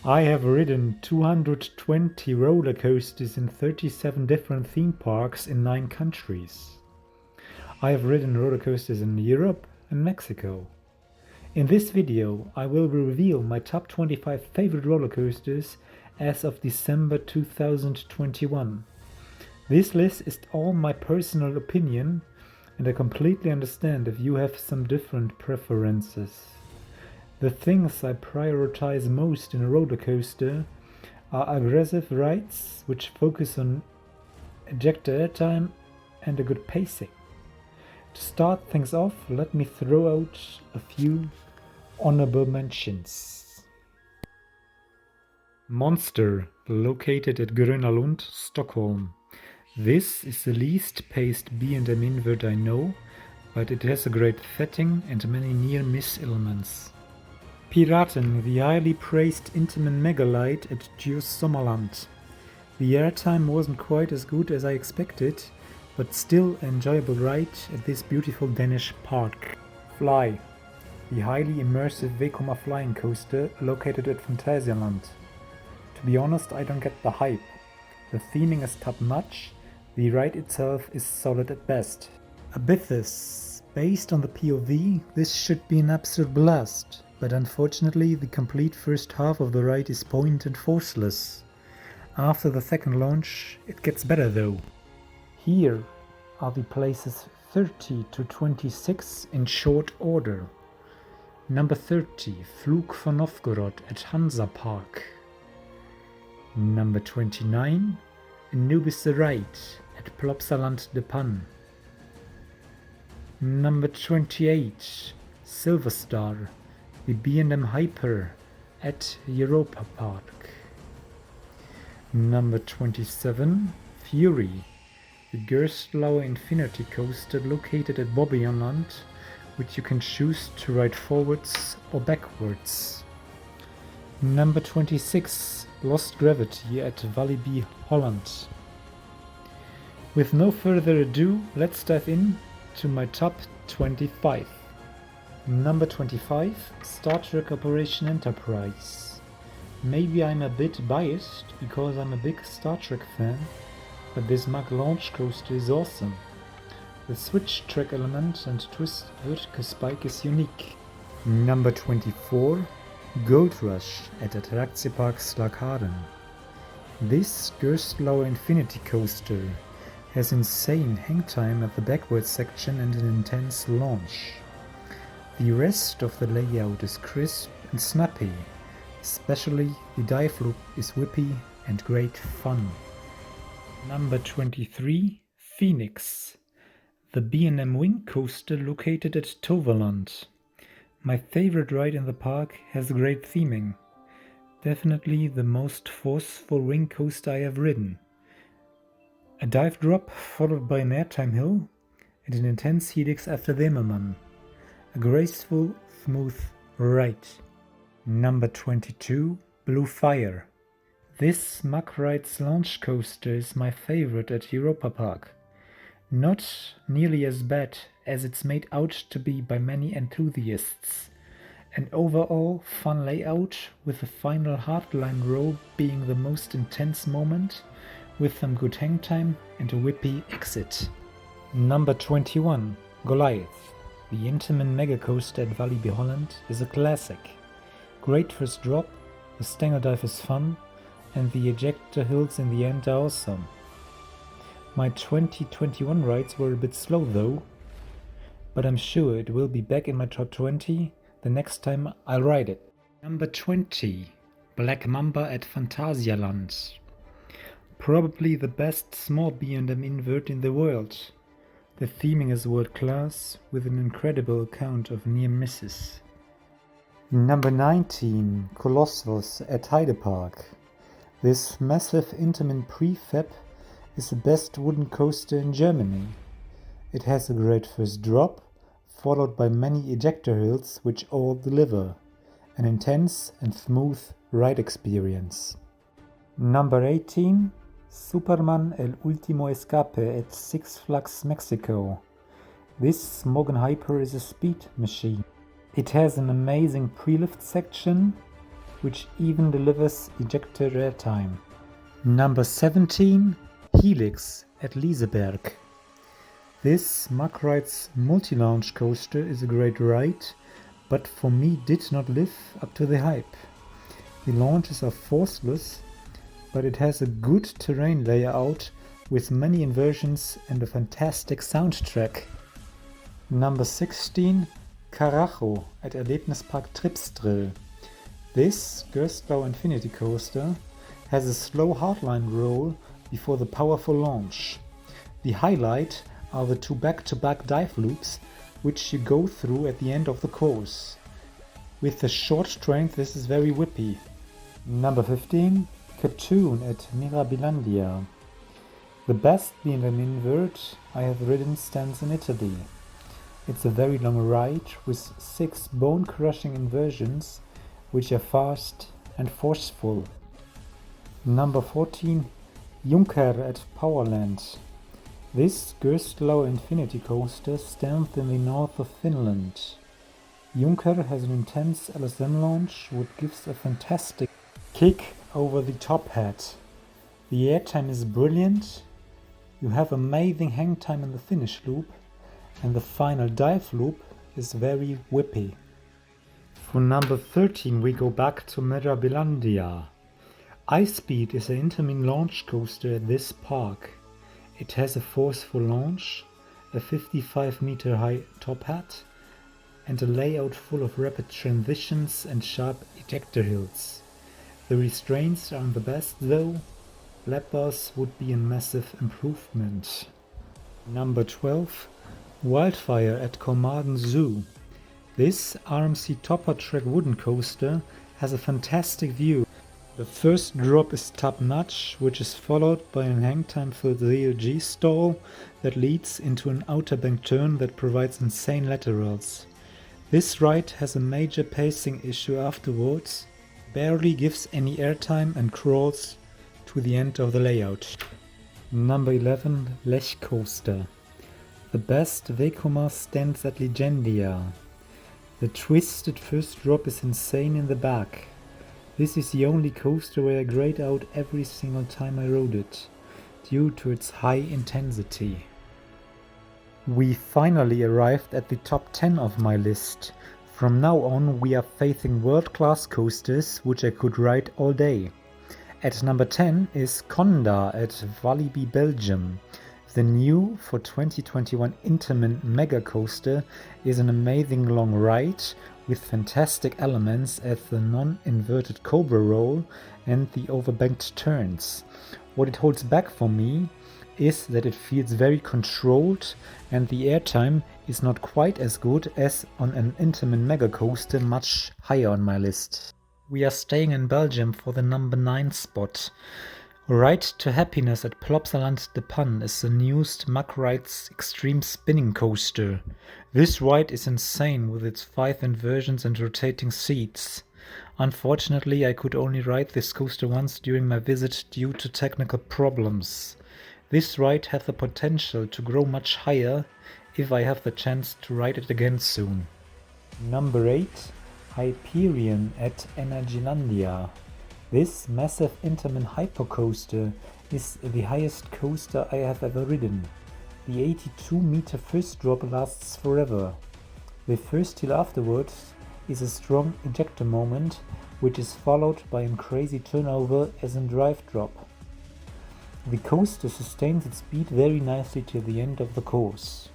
I have ridden 220 roller coasters in 37 different theme parks in 9 countries. I have ridden roller coasters in Europe and Mexico. In this video, I will reveal my top 25 favorite roller coasters as of December 2021. This list is all my personal opinion, and I completely understand if you have some different preferences. The things I prioritize most in a roller coaster are aggressive rides, which focus on ejector airtime and a good pacing. To start things off, let me throw out a few honorable mentions. Monster, located at Gröna Lund, Stockholm. This is the least paced B&M invert I know, but it has a great setting and many near-miss elements. Piraten, the highly praised Intamin Megalight at Djurs Sommerland. The airtime wasn't quite as good as I expected, but still an enjoyable ride at this beautiful Danish park. Fly, the highly immersive Vekoma flying coaster located at Phantasialand. To be honest, I don't get the hype. The theming is top-notch, the ride itself is solid at best. Abythus, based on the POV, this should be an absolute blast, but unfortunately the complete first half of the ride is point and forceless. After the second launch, it gets better though. Here are the places 30 to 26 in short order. Number 30, Flug von Novgorod at Hansa Park. Number 29, Anubis the Ride at Plopsaland de Pan. Number 28, Silver Star, the B&M Hyper at Europa Park. Number 27, Fury, the Gerstlauer Infinity Coaster located at Bobbejaanland, which you can choose to ride forwards or backwards. Number 26, Lost Gravity at Walibi Holland. With no further ado, let's dive in to my top 25. Number 25, Star Trek Operation Enterprise. Maybe I'm a bit biased because I'm a big Star Trek fan, but this Mach launch coaster is awesome. The switch track element and twist vertical spike is unique. Number 24, Gold Rush at Attractiepark Slaghagen. This Gerstlauer Infinity Coaster has insane hang time at the backward section and an intense launch. The rest of the layout is crisp and snappy, especially the dive loop is whippy and great fun. Number 23, Phoenix, the B&M Wing Coaster located at Toverland. My favorite ride in the park has great theming. Definitely the most forceful wing coaster I have ridden. A dive drop followed by an airtime hill and an intense helix after the Immermann. A graceful, smooth ride. Number 22, Blue Fire. This Mach Rides launch coaster is my favorite at Europa Park. Not nearly as bad as it's made out to be by many enthusiasts. An overall fun layout, with the final hardline roll being the most intense moment, with some good hang time and a whippy exit. Number 21, Goliath. The Intamin Mega Coaster at Walibi Holland is a classic. Great first drop, the Stangle Dive is fun, and the ejector hills in the end are awesome. My 2021 rides were a bit slow though, but I'm sure it will be back in my top 20 the next time I'll ride it. Number 20, Black Mamba at Phantasialand. Probably the best small B&M invert in the world. The theming is world class, with an incredible account of near misses. Number 19, Colossus at Heide Park. This massive Intamin prefab is the best wooden coaster in Germany. It has a great first drop, followed by many ejector hills which all deliver an intense and smooth ride experience. Number 18, Superman El Último Escape at Six Flags Mexico. This Smogon Hyper is a speed machine. It has an amazing pre-lift section which even delivers ejector airtime. Number 17, Helix at Liseberg. This Mack-Rides multi-launch coaster is a great ride, but for me did not live up to the hype. The launches are forceless, but it has a good terrain layout with many inversions and a fantastic soundtrack. Number 16, Carajo at Erlebnispark Tripsdrill. This Gerstlauer Infinity Coaster has a slow hardline roll before the powerful launch. The highlight are the two back-to-back dive loops which you go through at the end of the course. With the short strength this is very whippy. Number 15, Cartoon at Mirabilandia. The best being an invert I have ridden stands in Italy. It's a very long ride with 6 bone-crushing inversions which are fast and forceful. Number 14, Junker at Powerland. This Gerstlauer Infinity Coaster stands in the north of Finland. Junker has an intense LSM launch which gives a fantastic kick over the top hat. The airtime is brilliant, you have amazing hang time in the finish loop, and the final dive loop is very whippy. For number 13 we go back to Mirabilandia. Ice Speed is an intermin launch coaster at this park. It has a forceful launch, a 55-meter high top hat, and a layout full of rapid transitions and sharp ejector hills. The restraints aren't the best though. Lap bars would be a massive improvement. Number 12, Wildfire at Kolmarden Zoo. This RMC Topper Track wooden coaster has a fantastic view. The first drop is top-notch, which is followed by an hang-time-filled ZLG stall that leads into an outer bank turn that provides insane laterals. This ride has a major pacing issue afterwards, barely gives any airtime and crawls to the end of the layout. Number 11, Lech Coaster. The best Vekoma stands at Legendia. The twisted first drop is insane in the back. This is the only coaster where I grayed out every single time I rode it, due to its high intensity. We finally arrived at the top 10 of my list. From now on we are facing world-class coasters which I could ride all day. At number 10 is Conda at Walibi, Belgium. The new for 2021 Intermin Mega Coaster is an amazing long ride with fantastic elements as the non-inverted Cobra roll and the overbanked turns. What it holds back for me is that it feels very controlled and the airtime is not quite as good as on an Intermin Mega Coaster, much higher on my list. We are staying in Belgium for the number 9 spot. Ride to Happiness at Plopsaland de Pan is the newest Mack-Rides extreme spinning coaster. This ride is insane with its 5 inversions and rotating seats. Unfortunately, I could only ride this coaster once during my visit due to technical problems. This ride has the potential to grow much higher if I have the chance to ride it again soon. Number 8, Hyperion at Energylandia. This massive Intermin hypercoaster is the highest coaster I have ever ridden. The 82-meter first drop lasts forever. The first hill afterwards is a strong ejector moment, which is followed by a crazy turnover as in drive drop. The coaster sustains its speed very nicely to the end of the course.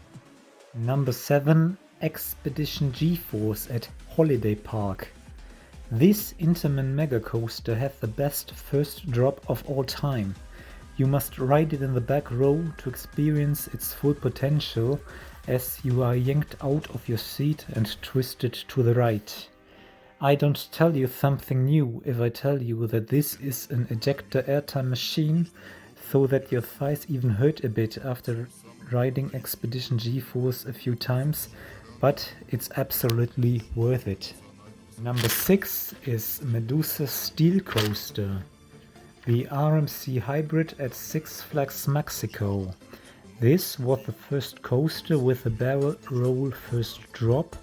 Number 7, Expedition G-Force at Holiday Park. This Intermin Mega Coaster has the best first drop of all time. You must ride it in the back row to experience its full potential as you are yanked out of your seat and twisted to the right. I don't tell you something new if I tell you that this is an ejector airtime machine, so that your thighs even hurt a bit after riding Expedition G-Force a few times, but it's absolutely worth it. Number 6 is Medusa Steel Coaster, the RMC hybrid at Six Flags Mexico. This was the first coaster with a barrel roll first drop,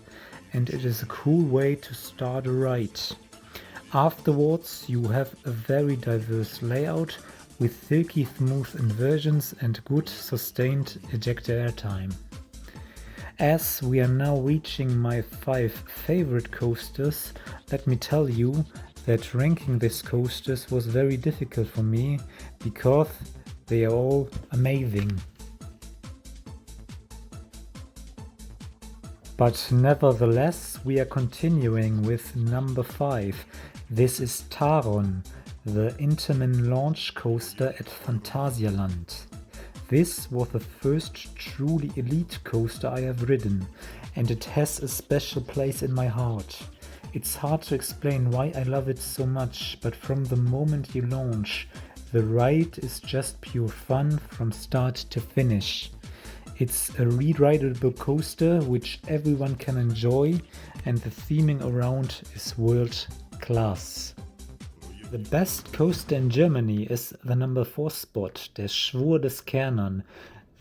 and it is a cool way to start a ride. Afterwards you have a very diverse layout with silky smooth inversions and good sustained ejector airtime. As we are now reaching my 5 favorite coasters, let me tell you that ranking these coasters was very difficult for me because they are all amazing. But nevertheless, we are continuing with number 5. This is Taron, the Intamin launch coaster at Phantasialand. This was the first truly elite coaster I have ridden, and it has a special place in my heart. It's hard to explain why I love it so much, but from the moment you launch, the ride is just pure fun from start to finish. It's a re-rideable coaster which everyone can enjoy, and the theming around is world class. The best coaster in Germany is the number 4 spot, der Schwur des Kernern,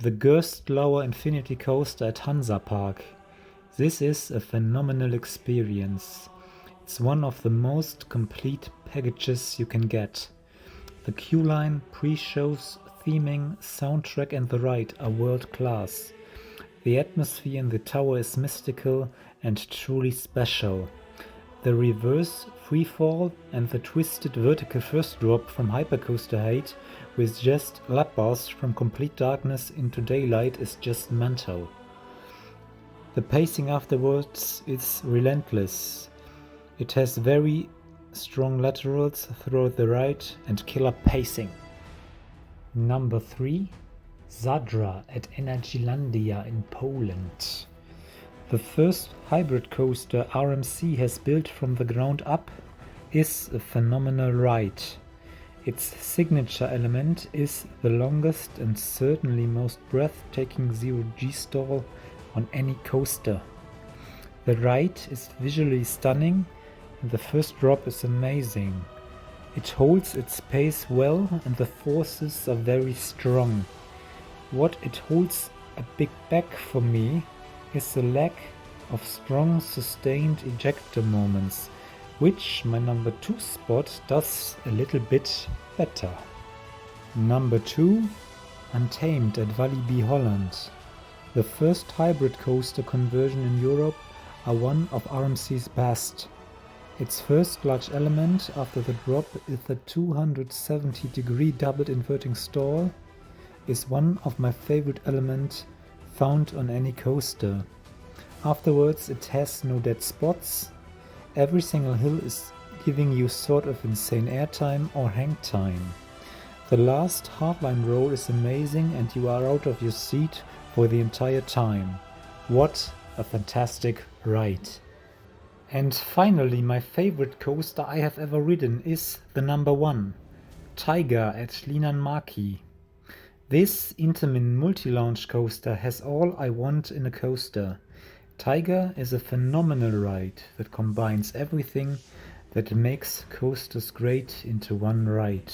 the Gerstlauer Infinity Coaster at Hansa Park. This is a phenomenal experience. It's one of the most complete packages you can get. The queue line, pre-shows, theming, soundtrack and the ride are world class. The atmosphere in the tower is mystical and truly special. The reverse freefall and the twisted vertical first drop from hypercoaster height with just lap bars from complete darkness into daylight is just mental. The pacing afterwards is relentless. It has very strong laterals throughout the ride and killer pacing. Number 3. Zadra at Energylandia in Poland. The first hybrid coaster RMC has built from the ground up is a phenomenal ride. Its signature element is the longest and certainly most breathtaking zero-G stall on any coaster. The ride is visually stunning and the first drop is amazing. It holds its pace well and the forces are very strong. What it holds a big back for me is the lack of strong sustained ejector moments, which my number 2 spot does a little bit better. Number 2. Untamed at Walibi Holland. The first hybrid coaster conversion in Europe are one of RMC's best. Its first large element after the drop is the 270-degree doubled inverting stall, is one of my favorite elements found on any coaster. Afterwards it has no dead spots. Every single hill is giving you sort of insane airtime or hang time. The last hardline roll is amazing and you are out of your seat for the entire time. What a fantastic ride! And finally, my favorite coaster I have ever ridden is the number 1, Tiger at Linnanmäki. This Intamin multi-launch coaster has all I want in a coaster. Tiger is a phenomenal ride that combines everything that makes coasters great into one ride.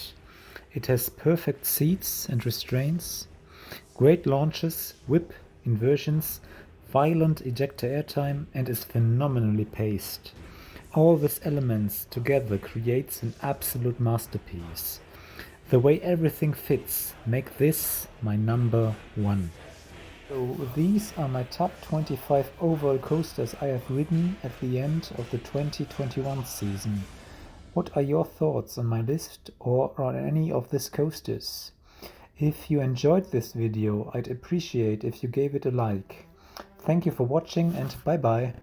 It has perfect seats and restraints, great launches, whip, inversions, violent ejector airtime and is phenomenally paced. All these elements together creates an absolute masterpiece. The way everything fits make this my number 1. So these are my top 25 overall coasters I have ridden at the end of the 2021 season. What are your thoughts on my list or on any of these coasters? If you enjoyed this video, I'd appreciate if you gave it a like. Thank you for watching and bye bye.